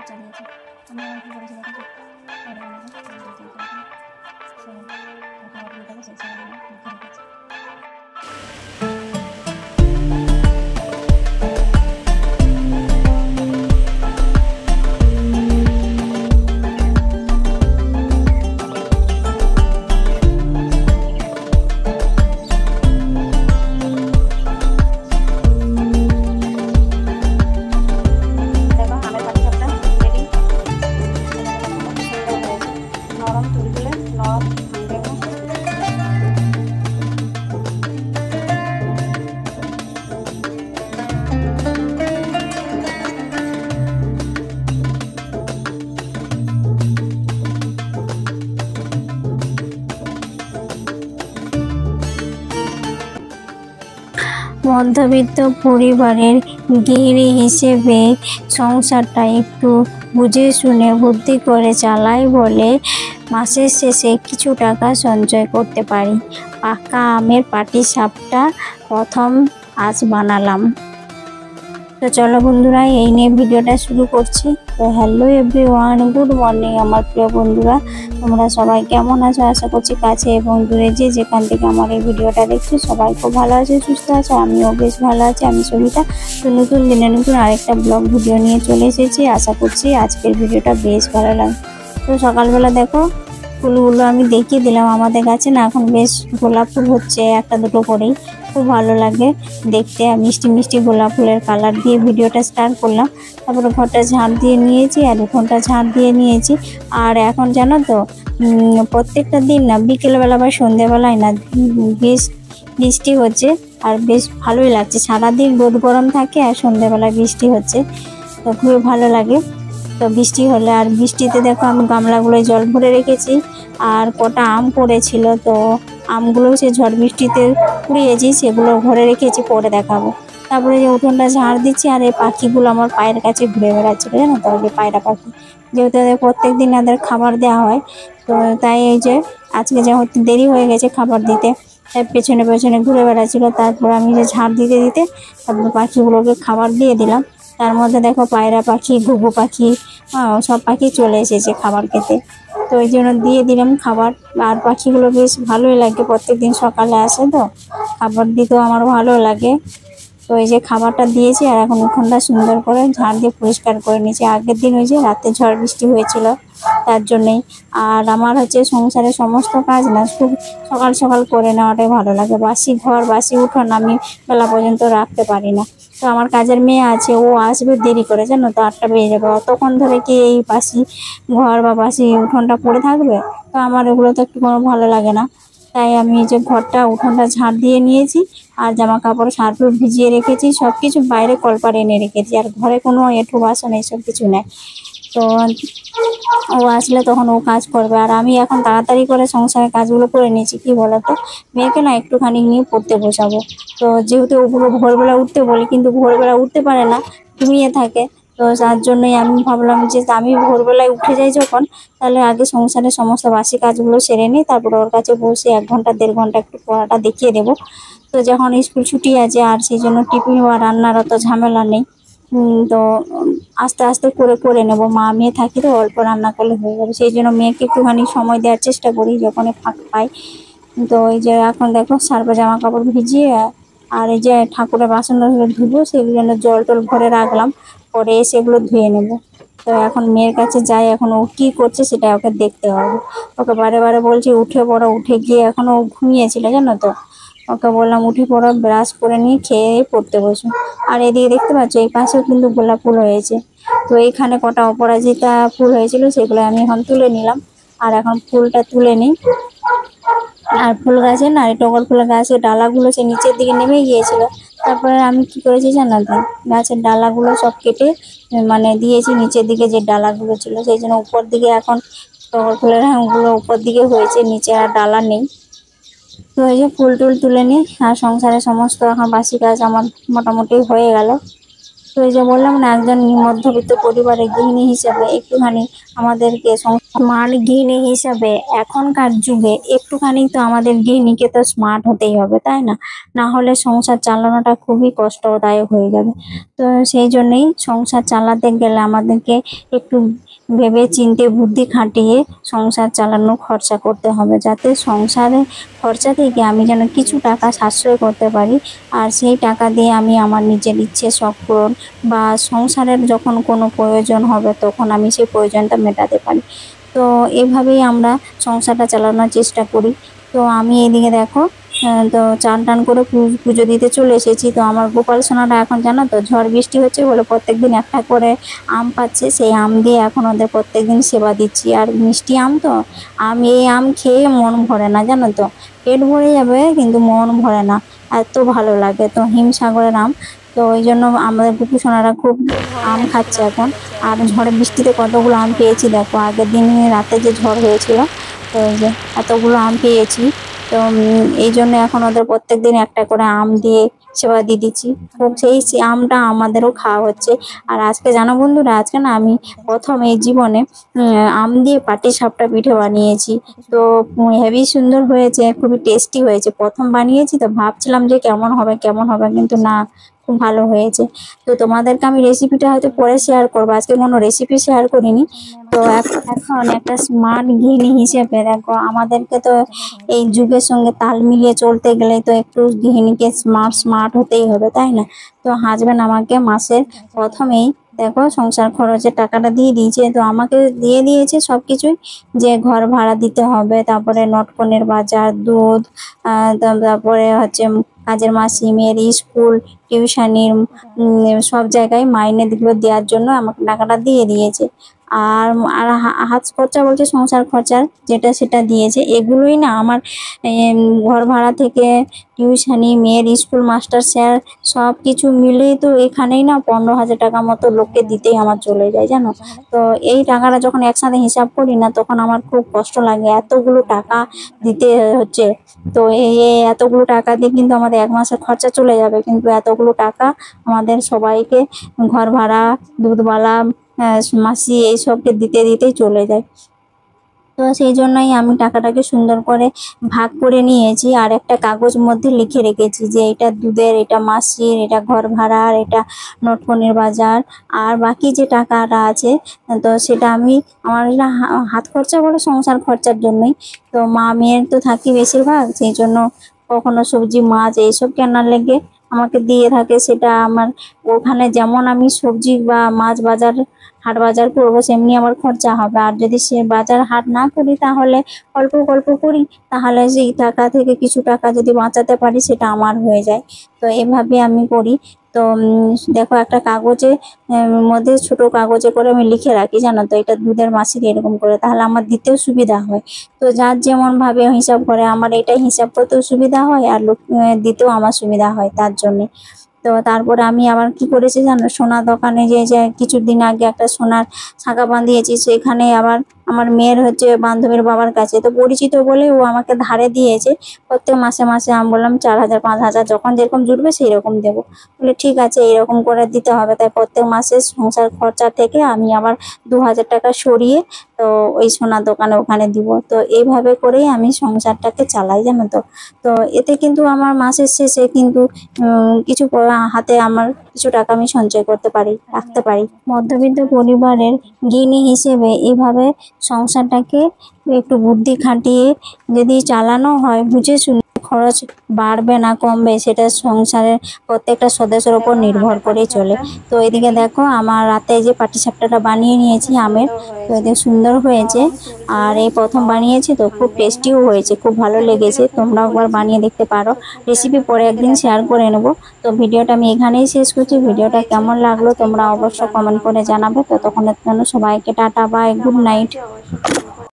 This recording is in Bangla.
চালিয়েছি। আমি আমার কি করেছি দেখো, পরে বানাবো সে কথা বলে দেবো, সেই সময় আমি লিখে রেখেছি। মধ্যবিত্ত পরিবারের গৃহিণী হিসেবে সংসারটা একটু বুঝে শুনে বুদ্ধি করে চালাই বলে মাসের শেষে কিছু টাকা সঞ্চয় করতে পারি। পাকা আমের পাটিসাপটা প্রথম আজ বানালাম। তো চলো বন্ধুরা, এই নিয়ে ভিডিওটা শুরু করছি। তো হ্যালো এভরিওয়ান, গুড মর্নিং আমার প্রিয় বন্ধুরা, তোমরা সবাই কেমন আছো? আশা করছি কাছে এবং দূরে যে যেখান থেকে আমার এই ভিডিওটা দেখছো সবাই খুব ভালো আছে, সুস্থ আছে। আমিও বেশ ভালো আছি। আমি সবিতা, তো নতুন দিনে নতুন আরেকটা ব্লগ ভিডিও নিয়ে চলে এসেছি। আশা করছি আজকের ভিডিওটা বেশ ভালো লাগবে। তো সকালবেলা দেখো ফুলগুলো আমি দেখিয়ে দিলাম। আমাদের গাছে না এখন বেশ গোলাপ ফুল হচ্ছে, একটা দুটো করেই, খুব ভালো লাগে দেখতে। মিষ্টি মিষ্টি গোলাপ ফুলের কালার দিয়ে ভিডিওটা স্টার্ট করলাম। তারপরে ঘরটা ঝাড় দিয়ে নিয়েছি আর উঠোনটা ঝাড় দিয়ে নিয়েছি। আর এখন জানো তো প্রত্যেকটা দিন না বিকেলবেলা বা সন্ধ্যেবেলায় না বেশ বৃষ্টি হচ্ছে আর বেশ ভালোই লাগছে। সারাদিন রোদ গরম থাকে আর সন্ধ্যেবেলায় বৃষ্টি হচ্ছে, তো খুবই ভালো লাগে। তো বৃষ্টি হলে আর বৃষ্টিতে দেখো আমি গামলাগুলোয় জল ভরে রেখেছি। আর কটা আম পড়েছিল, তো আমগুলো সে ঝড় বৃষ্টিতে কুড়িয়েছি, সেগুলো ঘরে রেখেছি, পরে দেখাবো। তারপরে যে উঠোনটা ঝাড় দিচ্ছি আর এই পাখিগুলো আমার পায়ের কাছে ঘুরে বেড়াচ্ছিল, জানো তো, যে পায়রা পাখি, যেহেতু প্রত্যেক দিন ওদের খাবার দেওয়া হয়, তো তাই এই যে আজকে যেহেতু দেরি হয়ে গেছে খাবার দিতে, তাই পেছনে পেছনে ঘুরে বেড়াচ্ছিল। তারপর আমি যে ঝাড় দিতে দিতে তারপর পাখিগুলোকে খাবার দিয়ে দিলাম। তার মধ্যে দেখো পায়রা পাখি, ঘুঘু পাখি, সব পাখি চলে এসেছে খাবার খেতে, তো ওই জন্য দিয়ে দিলাম খাবার। আর পাখিগুলো বেশ ভালোই লাগে, প্রত্যেকদিন সকালে আসে, তো খাবার দিতেও আমার ভালো লাগে। তো এই যে খাবারটা দিয়েছি আর এখন উঠোনটা সুন্দর করে ঝাড় দিয়ে পরিষ্কার করে নিয়েছি। আগের দিন ওই যে রাতে ঝড় বৃষ্টি হয়েছিল তার জন্যেই। আর আমার হচ্ছে সংসারের সমস্ত কাজ না খুব সকাল সকাল করে নেওয়াটাই ভালো লাগে। বাসি ঘর বাসি উঠোন আমি বেলা পর্যন্ত রাখতে পারি না। তো আমার কাজের মেয়ে আছে, ও আসবে দেরি করে, জানো তো 8টা বেজে যাবে। অতক্ষণ ধরে কি এই বাসি ঘর বা বাসি উঠোনটা পড়ে থাকবে? তো আমার এগুলো তো একটু কোনো ভালো লাগে না। তাই আমি যে ঘরটা উঠোনটা ঝাড় দিয়ে নিয়েছি আর জামা কাপড় সার্ফে ভিজিয়ে রেখেছি, সব কিছু বাইরে কলপার এনে রেখেছি। আর ঘরে কোনো এঁঠো বাসন এইসব কিছু নেই। তো ও আসলে তখন ও কাজ করবে, আর আমি এখন তাড়াতাড়ি করে সংসারের কাজগুলো করে নিয়েছি। কি বলতো, মেয়েকে না একটুখানি নিয়ে পড়তে বসাবো। তো যেহেতু ওগুলো ভোরবেলা উঠতে বলি, কিন্তু ভোরবেলা উঠতে পারে না, ঘুমিয়ে থাকে। তো তার জন্যই আমি ভাবলাম যে আমি ভোরবেলায় উঠে যাই যখন, তাহলে আগে সংসারের সমস্ত বাসি কাজগুলো সেরে নিই, তারপরে ওর কাছে বসে 1 ঘন্টা 1.5 ঘন্টা একটু পড়াটা দেখিয়ে দেবো। তো যখন স্কুল ছুটি আছে আর সেই জন্য টিফিন বা রান্নার অত ঝামেলা নেই। তো আস্তে আস্তে করে করে নেবো। মা মেয়ে থাকি তো অল্প রান্না করলে হয়ে যাবে, সেই জন্য মেয়েকে একটুখানি সময় দেওয়ার চেষ্টা করি যখনই ফাঁক পাই। তো এই যে এখন দেখো সার্ফে জামা কাপড় ভিজিয়ে আর এই যে ঠাকুরের বাসন ধুবো, সেগুলো জন্য জল টল ভরে রাখলাম, পরে সেগুলো ধুয়ে নেব। তো এখন মেয়ের কাছে যাই, এখন ও কী করছে সেটা ওকে দেখতে হবে। ওকে বারে বারে বলছি উঠে পড়ো, উঠে গিয়ে এখন ও ঘুমিয়েছিল, জানো তো। ওকে বললাম উঠে পড়ো, ব্রাশ করে নিয়ে খেয়ে পড়তে বসো। আর এদিকে দেখতে পাচ্ছ এই পাশেও কিন্তু গোলাপ ফুল হয়েছে। তো এইখানে কটা অপরাজিতা ফুল হয়েছিল, সেগুলো আমি এখন তুলে নিলাম। আর এখন ফুলটা তুলে নিই। আর ফুল গাছে না, এই টগর ফুলের গাছের ডালাগুলো সে নিচের দিকে নেমে গিয়েছিল। তারপরে আমি কি করেছি জানো তো, গাছের ডালাগুলো সব কেটে মানে দিয়েছি নিচের দিকে যে ডালাগুলো ছিল, সেই জন্য উপর দিকে এখন টগর ফুলের ওগুলো উপর দিকে হয়েছে, নিচে আর ডালা নেই। তো এই যে ফুল টুল তুলে নিই আর সংসারের সমস্ত এখন বাসি কাজ আমার মোটামুটি হয়ে গেল। তো তো এই যে বললাম না, একজন মধ্যবিত্ত পরিবারের গৃহিণী হিসেবে একটুখানি আমাদেরকে স্মার্ট গৃহিণী হিসাবে এখনকার যুগে একটুখানি তো আমাদের গৃহিণীকে তো স্মার্ট হতেই হবে, তাই না? না হলে সংসার চালানোটা খুবই কষ্টদায়ক হয়ে যাবে। তো সেই জন্যই সংসার চালাতে গেলে আমাদেরকে একটু ভেবে চিন্তে বুদ্ধি খাটিয়ে সংসার চালানো খরচা করতে হবে, যাতে সংসারে খরচা থেকে আমি যেন কিছু টাকা সাশ্রয় করতে পারি। আর সেই টাকা দিয়ে আমি আমার নিজের ইচ্ছে শখ পূরণ বা সংসারের যখন কোনো প্রয়োজন হবে তখন আমি সেই প্রয়োজনটা মেটাতে পারি। তো এভাবেই আমরা সংসারটা চালানোর চেষ্টা করি। তো আমি এদিকে দেখো, তো চান টান করে পুজো দিতে চলে এসেছি। তো আমার গোপাল সোনাটা এখন জানো তো ঝড় বৃষ্টি হচ্ছে বলে প্রত্যেকদিন একটা করে আম পাচ্ছে, সেই আম দিয়ে এখন ওদের প্রত্যেকদিন সেবা দিচ্ছি। আর মিষ্টি আম তো, এই আম খেয়ে মন ভরে না, জানো তো। পেট ভরে যাবে কিন্তু মন ভরে না, এত ভালো লাগে। তো হিমসাগরের আম, তো ওই জন্য আমাদের গুপু সোনারা খুব আম খাচ্ছে এখন। আর ঝড়ে বৃষ্টিতে কতগুলো আম পেয়েছি দেখো, আগের দিন রাতে যে ঝড় হয়েছিল, তো এই যে এতগুলো আম পেয়েছি। তো এই জন্য এখন ওদের প্রত্যেকদিন একটা করে আম দিয়ে সেবা দিয়ে দিচ্ছি। তো সেই আমটা আমাদেরও খাওয়া হচ্ছে। আর আজকে জানো বন্ধুরা, আজকে না আমি প্রথম এই জীবনে আম দিয়ে পাটিসাপটা পিঠে বানিয়েছি। তো হেভি সুন্দর হয়েছে, খুবই টেস্টি হয়েছে। প্রথম বানিয়েছি তো ভাবছিলাম যে কেমন হবে কেমন হবে, কিন্তু না, খুব ভালো হয়েছে। তো তোমাদেরকে আমি রেসিপিটা হয়তো পরে শেয়ার করবো, আজকে কোনো রেসিপি শেয়ার করিনি। তো এখন একটা স্মার্ট গৃহিণী হিসেবে দেখো, আমাদেরকে তো এই যুগের সঙ্গে তাল মিলিয়ে চলতে গেলে তো একটু গৃহিণীকে স্মার্ট স্মার্ট হতেই হবে, তাই না? তো হাজবেন্ড আমাকে মাসের প্রথমেই দেখো সংসার খরচের টাকাটা দিয়ে দিয়েছে। তো আমাকে দিয়ে দিয়েছে সবকিছুই, যে ঘর ভাড়া দিতে হবে, তারপরে নটকনের বাজার, দুধ, তারপরে হচ্ছে কাজের মাসি, মেয়ের স্কুল, টিউশনির, সব জায়গায় মাইনে দিগুলো দেওয়ার জন্য আমাকে টাকাটা দিয়ে দিয়েছে। আর আর হাত খরচা বলছে সংসার খরচার যেটা সেটা দিয়েছে। এগুলোই না আমার ঘর ভাড়া থেকে টিউশনি, মেয়ের স্কুল, মাস্টার স্যার, সব কিছু মিলেই তো এখানেই না 15,000 টাকা মতো লোককে দিতেই আমার চলে যায়, জানো। তো এই টাকাটা যখন একসাথে হিসাব করি না, তখন আমার খুব কষ্ট লাগে, এতগুলো টাকা দিতে হচ্ছে। তো এই এতগুলো টাকা দিয়ে কিন্তু আমাদের এক মাসের খরচা চলে যাবে, কিন্তু এতগুলো টাকা আমাদের সবাইকে ঘর ভাড়া, দুধওয়ালা, মাসি এইসবকে দিতে দিতেই চলে যায়। তো সেই জন্যই আমি টাকাটাকে সুন্দর করে ভাগ করে নিয়েছি, আর একটা কাগজ মধ্যে লিখে রেখেছি যে এটা দুধের, এটা মাসির, এটা ঘর ভাড়ার, এটা নটকনের বাজার, আর বাকি যে টাকাটা আছে তো সেটা আমি আমার এটা হাত খরচা বলে সংসার খরচার জন্যই। তো মা মেয়ের তো থাকি বেশিরভাগ, সেই জন্য কখনো সবজি মাছ এইসব কেনার লেগে আমাকে দিয়ে থাকে। সেটা আমার ওখানে যেমন আমি সবজি বা মাছ বাজার, হাট বাজার করবো, সেমনি আমার খরচা হবে। আর যদি সে বাজার হাট না করি, তাহলে অল্প অল্প করি, তাহলে সেই টাকা থেকে কিছু টাকা যদি বাঁচাতে পারি সেটা আমার হয়ে যায়। তো এভাবে আমি করি। তো দেখো একটা কাগজে মধ্যে ছোট কাগজে করে আমি লিখে রাখি, জানো তো, এটা দুধের মাসিক এরকম করে, তাহলে আমার দিতেও সুবিধা হয়। তো যার যেমন ভাবে হিসাব করে, আমার এটাই হিসাব করতেও সুবিধা হয় আর লোক দিতেও আমার সুবিধা হয়, তার জন্যে। তো তারপরে আমি আবার কি করেছি জানো, সোনার দোকানে যে যে কিছুদিন আগে একটা সোনার শাঁখা বাঁধিয়েছি, সেখানে আবার আমার মেয়ের হচ্ছে বান্ধবীর বাবার কাছে তো পরিচিত বলে ও আমাকে ধারে দিয়েছে প্রত্যেক মাসে মাসে। আমি বললাম 4,000 5,000 যখন যেরকম জুটবে সেই রকম দেবো। বলে ঠিক আছে, এরকম করে দিতে হবে। তাই প্রত্যেক মাসে সংসার খরচা থেকে আমি আবার 2,000 টাকা সরিয়ে তো ওই সোনার দোকানে ওখানে দিব। তো এইভাবে করেই আমি সংসারটাকে চালাই, জানো তো। তো এতে কিন্তু আমার মাসের শেষে কিন্তু কিছু হাতে আমার কিছু টাকা আমি সঞ্চয় করতে পারি, রাখতে পারি। মধ্যবিত্ত পরিবারের গৃহিণী হিসেবে এইভাবে সংসারটাকে একটু বুদ্ধি খাটিয়ে যদি চালানো হয়, বুঝে শুনে, খরচ বাড়বে না কমবে সেটা সংসারের প্রত্যেকটা সদস্যের উপর নির্ভর করেই চলে। তো এদিকে দেখো আমার রাতে যে পাটিসাপটাটা বানিয়ে নিয়েছি আমের, তো এদিকে সুন্দর হয়েছে। আর এই প্রথম বানিয়েছি তো খুব টেস্টিও হয়েছে, খুব ভালো লেগেছে। তোমরাও একবার বানিয়ে দেখতে পারো। রেসিপি পরে একদিন শেয়ার করে নেবো। তো ভিডিওটা আমি এখানেই শেষ করছি। ভিডিওটা কেমন লাগলো তোমরা অবশ্যই কমেন্ট করে জানাবে। ততক্ষণের জন্য সবাইকে টাটা, বাই, গুড নাইট।